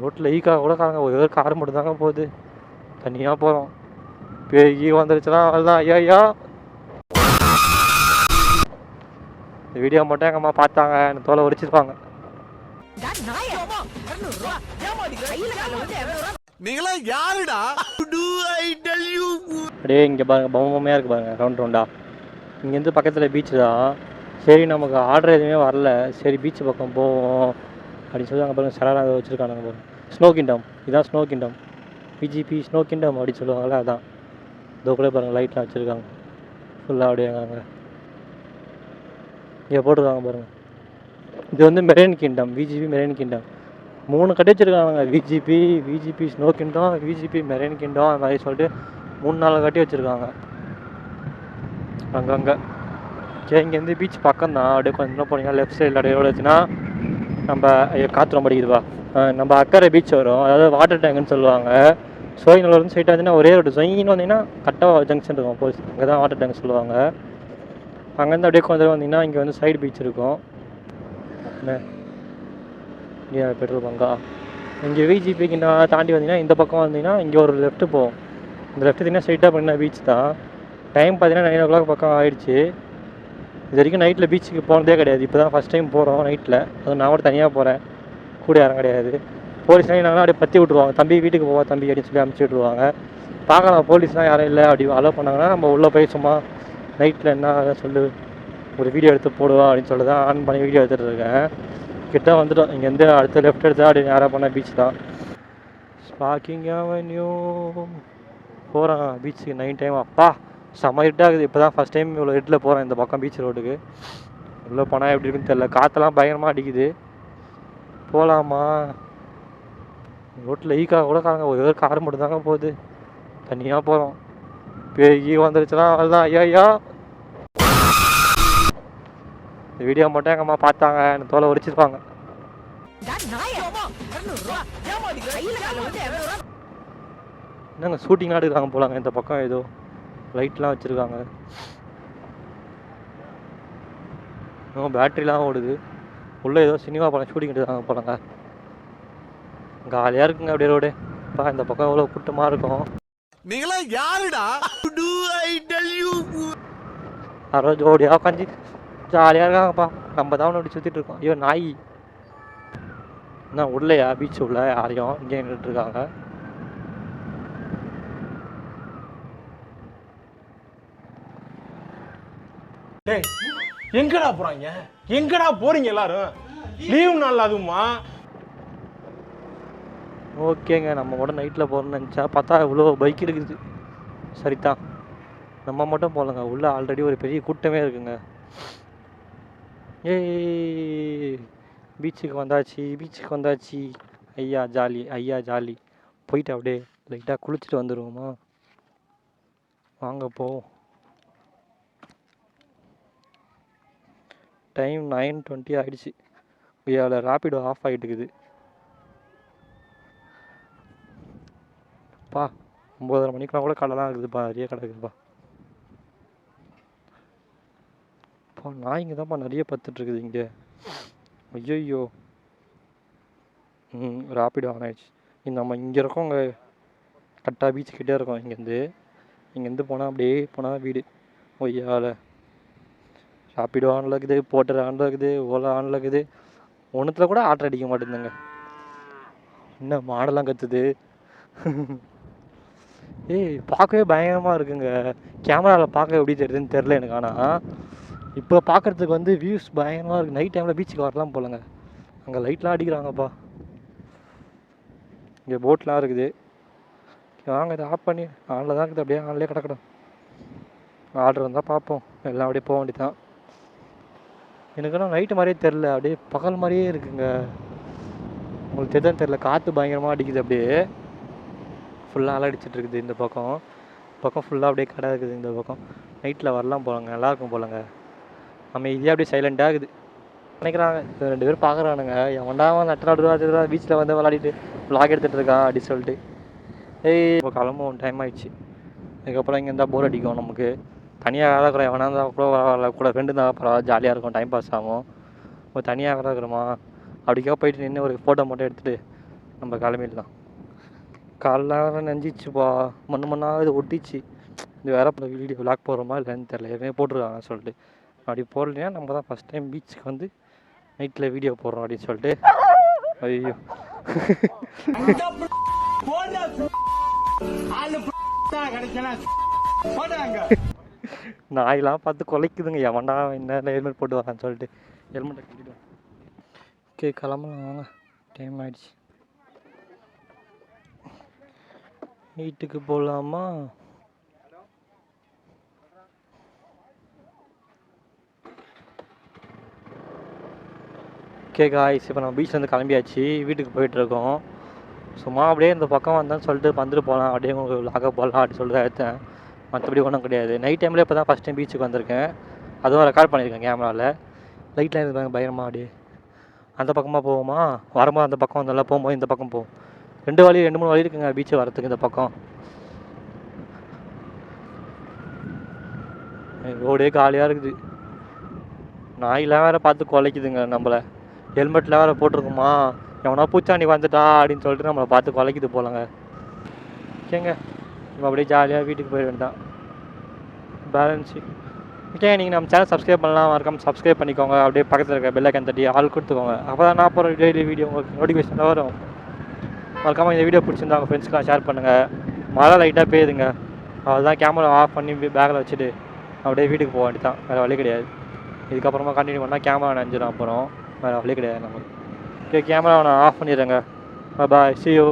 ரோட்டில் ஈக்காக கூட காங்க ஒரே கார் மட்டும் தாங்க போகுது. தனியாக போகிறோம். பேய் வந்துருச்சுன்னா அவ்வளோதான். ஐயா இந்த வீடியோ மட்டும் எங்கள் அம்மா பார்த்தாங்க, எனக்கு தோலை உரிச்சிருப்பாங்க. அப்படியே இங்கே பாருங்க, பொம்மையாக இருக்குது பாருங்க, ரவுண்ட் ரவுண்டாக. இங்கேருந்து பக்கத்தில் பீச்சு தான். சரி நமக்கு ஆர்டர் எதுவுமே வரல, சரி பீச்சு பக்கம் போவோம் அப்படின்னு சொல்லி அங்கே பாருங்கள் சராக வச்சுருக்கானுங்க பாருங்க. ஸ்னோ கிங்டம், இதுதான் snow kingdom. VGP snow kingdom அப்படின்னு சொல்லுவாங்கள்ல, அதான். இதோ கூட பாருங்கள் லைட்லாம் வச்சுருக்காங்க ஃபுல்லாக. அப்படியே அங்கே இங்கே போட்டிருக்காங்க பாருங்கள். இது வந்து marine kingdom, VGP marine kingdom. 3 கட்டி வச்சுருக்காங்க. VGP snow kingdom, VGP marine kingdom, அது மாதிரி சொல்லிட்டு 3-4 கட்டி வச்சுருக்காங்க அங்கங்கே. சரி இங்கேருந்து பீச் பக்கம் தான். அப்படியே கொஞ்சம் போனீங்கன்னா லெஃப்ட் சைடில் அப்படியே வச்சுன்னா நம்ம காற்று ரொம்ப அடிக்குதுப்பா. நம்ம அக்கறை பீச் வரும், அதாவது வாட்டர் டேங்குன்னு சொல்லுவாங்க. சோழிநல்லூர் வந்து சைட்டாக இருந்தீங்கன்னா ஒரே ஒரு சொயின்னு வந்தீங்கன்னா கரெக்டாக ஜங்ஷன் இருக்கும் போலீஸ், அங்கே தான் வாட்டர் டேங்க் சொல்லுவாங்க. அங்கேருந்து அப்படியே கொஞ்சம் வந்தீங்கன்னா இங்கே வந்து சைடு பீச் இருக்கும். என்ன இங்கே பெட்ரோல் பங்கா. இங்கே விஜிபிக்கு நான் தாண்டி வந்தீங்கன்னா இந்த பக்கம் வந்தீங்கன்னா இங்கே ஒரு லெஃப்ட்டு போகும். இந்த லெஃப்ட் பார்த்தீங்கன்னா ஸ்ட்ரைட்டாக பண்ணினா பீச் தான். டைம் பார்த்தீங்கன்னா 9 o'clock பக்கம் ஆகிடுச்சு. இது வரைக்கும் நைட்டில் பீச்சுக்கு போனதே கிடையாது, இப்போ தான் ஃபஸ்ட் டைம் போகிறோம் நைட்டில். அது நான் கூட தனியாக போகிறேன், கூட யாரும் கிடையாது. போலீஸ்லாம் என்னாங்கன்னா அப்படியே பற்றி விட்ருவாங்க, தம்பி வீட்டுக்கு போவா தம்பி அப்படின்னு சொல்லி அனுப்பிச்சி விட்ருவாங்க. பார்க்கலாம் போலீஸ்லாம் யாரும் இல்லை அப்படி அலோவ் பண்ணாங்கன்னா நம்ம உள்ளே போய் சும்மா நைட்டில் என்ன சொல்லு ஒரு வீடியோ எடுத்து போடுவா அப்படின்னு சொல்லி தான் ஆன் பண்ணி வீடியோ எடுத்துகிட்டு இருக்கேன். கிட்ட வந்துட்டோம். இங்கேருந்து அடுத்த லெஃப்ட் எடுத்தா அப்படி நேராக பண்ண பீச் தான். ஸ்பார்க்கிங் அவென்யூ போகிறேன் பீச்சுக்கு. 9 டைம் அப்பா செம்ம இருட்டாகுது. இப்போ தான் ஃபஸ்ட் டைம் இவ்வளோ இருட்டில் போகிறேன் இந்த பக்கம் பீச் ரோட்டுக்கு. உள்ளே போனால் எப்படி இருக்குன்னு தெரில, காற்றெல்லாம் பயங்கரமாக அடிக்குது. போகலாமா? ரோட்டில் ஈக்காக கூட காங்க ஒரே கார் மட்டும் தாங்க போகுது. தனியாக போகிறோம். பேய் வந்துருச்சுன்னா அவ்வளோதான். ஐயா இந்த வீடியோ மட்டும் எங்கள் அம்மா பார்த்தாங்க, எனக்கு தோலை உரிச்சிருப்பாங்க. என்னங்க ஷூட்டிங்லாம் எடுக்கிறாங்க போலாங்க இந்த பக்கம், ஏதோ லைட்லாம் வச்சுருக்காங்க. பேட்ரிலாம் ஓடுது. உள்ளே ஏதோ சினிமா படம் ஷூட்டிங் எடுக்கிறாங்க போலாங்க. காலியாக இருக்குங்க அப்படியே ரோடு. அப்பா இந்த பக்கம் எவ்வளோ கூட்டமாக இருக்கும். நீங்களா யாருடா? யாரோ ஜோடியாக உட்காந்து ஜாலியாக இருக்காங்கப்பா. நம்ம தான் ஒன்று சுற்றிட்டு இருக்கோம். ஐயோ நாய் என்ன உள்ளையா பீச் உள்ள யாரையும் இங்கே நின்றுட்டு இருக்காங்க. எங்கடா போறாங்க? எங்கடா போறீங்க எல்லாரும்? லீவ் நாள் அதுவுமா? ஓகேங்க, நம்ம கூட நைட்டில் போகிறோம்னு நினச்சா பார்த்தா இவ்வளோ பைக் இருக்குது. சரிதான், நம்ம மட்டும் போகலங்க, உள்ளே ஆல்ரெடி ஒரு பெரிய கூட்டமே இருக்குங்க. ஏய் பீச்சுக்கு வந்தாச்சு. ஐயா ஜாலி. போயிட்டு அப்படியே லைட்டாக குளிச்சுட்டு வந்துடுவோமா? வாங்க போவோம். டைம் 9:20 ஆகிடுச்சு. அதில் ராபிடோ ஆஃப் ஆகிட்டு இருக்குது. பா 9:30 மணிக்கெலாம் கூட கடைலாம் இருக்குதுப்பா, நிறைய கடை இருக்குதுப்பா. நாய்ங்க தான்ப்பா நிறைய பத்துட்ருக்குது இங்கே. ஐயோ ராபிடோ ஆன் ஆயிடுச்சு. நம்ம இங்கே இருக்கோம், அங்கே கரெக்டாக பீச் கிட்டே இருக்கோம். இங்கேருந்து போனால் அப்படியே போனால் வீடு. ஒய்யால் ராபிடோ ஆனில் இருக்குது, போட்டர் ஆனில் இருக்குது, ஓலா ஆனில் இருக்குது. ஒன்றுத்தில் கூட ஆர்டர் அடிக்க மாட்டேங்குதுங்க. என்ன மாடெல்லாம் கற்றுது. பார்க்கவே பயங்கரமாக இருக்குங்க. கேமராவில் பார்க்க எப்படி தெரியுதுன்னு தெரில எனக்கு. ஆனால் இப்போ பார்க்குறதுக்கு வந்து வியூஸ் பயங்கரமாக இருக்குது. நைட் டைமில் பீச்சுக்கு வரலாம் போலங்க. அங்கே லைட்லாம் அடிக்கிறாங்கப்பா. இங்கே போட்லாம் இருக்குது. வாங்க இதை ஆஃப் பண்ணி ஆனில் தான் இருக்குது, அப்படியே ஆன்லேயே கிடக்கணும். ஆர்டர் வந்தால் பார்ப்போம், எல்லாம் அப்படியே போக வேண்டியது தான். எனக்கு ஆனால் நைட்டு மாதிரியே தெரில, அப்படியே பகல் மாதிரியே இருக்குங்க. உங்களுக்கு தெரில, காற்று பயங்கரமாக அடிக்குது. அப்படியே ஃபுல்லாக அலை அடிச்சிட்டு இருக்குது. இந்த பக்கம் ஃபுல்லாக அப்படியே கடை இருக்குது. இந்த பக்கம் நைட்டில் வரலாம் போலங்க, நல்லாயிருக்கும் போலங்க. அமைதியாக அப்படியே சைலண்ட்டாக இருக்குது நினைக்கிறாங்க. 2 பேர் பார்க்குறானுங்க, எவன்டா நட்டநாடு பீச்சில் வந்து விளாடிட்டு விளாக் எடுத்துகிட்டு இருக்கான் அப்படி சொல்லிட்டு. இப்போ கிளம்பும், டைம் ஆகிடுச்சு. அதுக்கப்புறம் இங்கே இருந்தால் போர் அடிக்கும் நமக்கு. தனியாக இருக்கிற எவனா இருந்தால் கூட ஃப்ரெண்டு இருந்தால் பரவாயில்ல, ஜாலியாக இருக்கும், டைம் பாஸ் ஆகும். தனியாக இருக்கிறோமா அப்படிக்கா போயிட்டு நின்று ஒரு ஃபோட்டோ மட்டும் எடுத்துகிட்டு நம்ம கிளம்பிடலாம். காலைல வேறு நெஞ்சிச்சுப்பா, மண்ணாக இது ஒட்டிச்சு. இது வேற வீடியோ விளாக் போடுறோமா இல்லைன்னு தெரியல, ஏற்கனவே போட்டிருக்காங்கன்னு சொல்லிட்டு. அப்படி போடலைன்னா நம்ம தான் ஃபஸ்ட் டைம் பீச்சுக்கு வந்து நைட்டில் வீடியோ போடுறோம் அப்படின்னு சொல்லிட்டு. ஐயோ நாயெல்லாம் பார்த்து குலைக்குதுங்க, எவன்டா என்ன ஹெல்மெட் போட்டு வரான்னு சொல்லிட்டு ஹெல்மெட்டை கட்டிடுவோம். ஓகே கிளம்பலாம் வாங்க, டைம் ஆயிடுச்சு. வீட்டுக்கு போகலாமா? ஓகே காய்ஸ், இப்போ நம்ம பீச்லேருந்து கிளம்பியாச்சு, வீட்டுக்கு போயிட்டுருக்கோம். சும்மா அப்படியே இந்த பக்கம் வந்தேன்னு சொல்லிட்டு வந்துட்டு போகலாம், அப்படியே உங்களுக்கு லாக போகலாம் அப்படின்னு சொல்லிட்டு எடுத்தேன். மற்றபடி ஒன்றும் கிடையாது. நைட் டைமில் இப்போ தான் ஃபஸ்ட் டைம் பீச்சுக்கு வந்திருக்கேன், அதுவும் ரெக்கார்ட் பண்ணியிருக்கேன் கேமராவில். லைட்லாம் இருந்தாங்க பயங்கரமாக. அப்படியே அந்த பக்கமாக போவோமா? வரும்போது அந்த பக்கம் வந்தால, போகும்போது இந்த பக்கம் போவோம். 2 3 வழி இருக்குங்க பீச்சு வரத்துக்கு. இந்த பக்கம் ரோடே காலியாக இருக்குது. நாயெல்லாம் வேறு பார்த்து குலைக்குதுங்க நம்மளை. ஹெல்மெட்டில் வேறு போட்டிருக்குமா, எவனா பூச்சாண்டி வந்துட்டா அப்படின்னு சொல்லிட்டு நம்மளை பார்த்து குலைக்குது போலங்க. ஓகேங்க, நம்ம அப்படியே ஜாலியாக வீட்டுக்கு போயிட வேண்டாம். Balance okay. நீங்கள் நம்ம சேனல் சப்ஸ்கிரைப் பண்ணலாம், மறக்காமல் சப்ஸ்கிரைப் பண்ணிக்கோங்க. அப்படியே பக்கத்தில் இருக்க பெல் ஐக்கன் தட்டி ஆள் கொடுத்துக்கோங்க. அப்போ தான் நான் போகிற டெய்லி வீடியோ உங்களுக்கு நோட்டிஃபிகேஷன் வரும். மறக்காமல் இந்த வீடியோ பிடிச்சிருந்தா உங்கள் ஃப்ரெண்ட்ஸ்க்கெலாம் ஷேர் பண்ணுங்கள். மழை லைட்டாக பெய்யுதுங்க, அதுதான் கேமரா ஆஃப் பண்ணி பேக்கில் வச்சுட்டு அப்படியே வீட்டுக்கு போக வேண்டியதான், வேறு வழி கிடையாது. இதுக்கப்புறமா கண்டினியூ பண்ணால் கேமரா நனைஞ்சிடும், அப்புறம் வேறு வழி கிடையாது நமக்கு. ஓகே, கேமரா நான் ஆஃப் பண்ணிடுறேங்க. பாய், see you.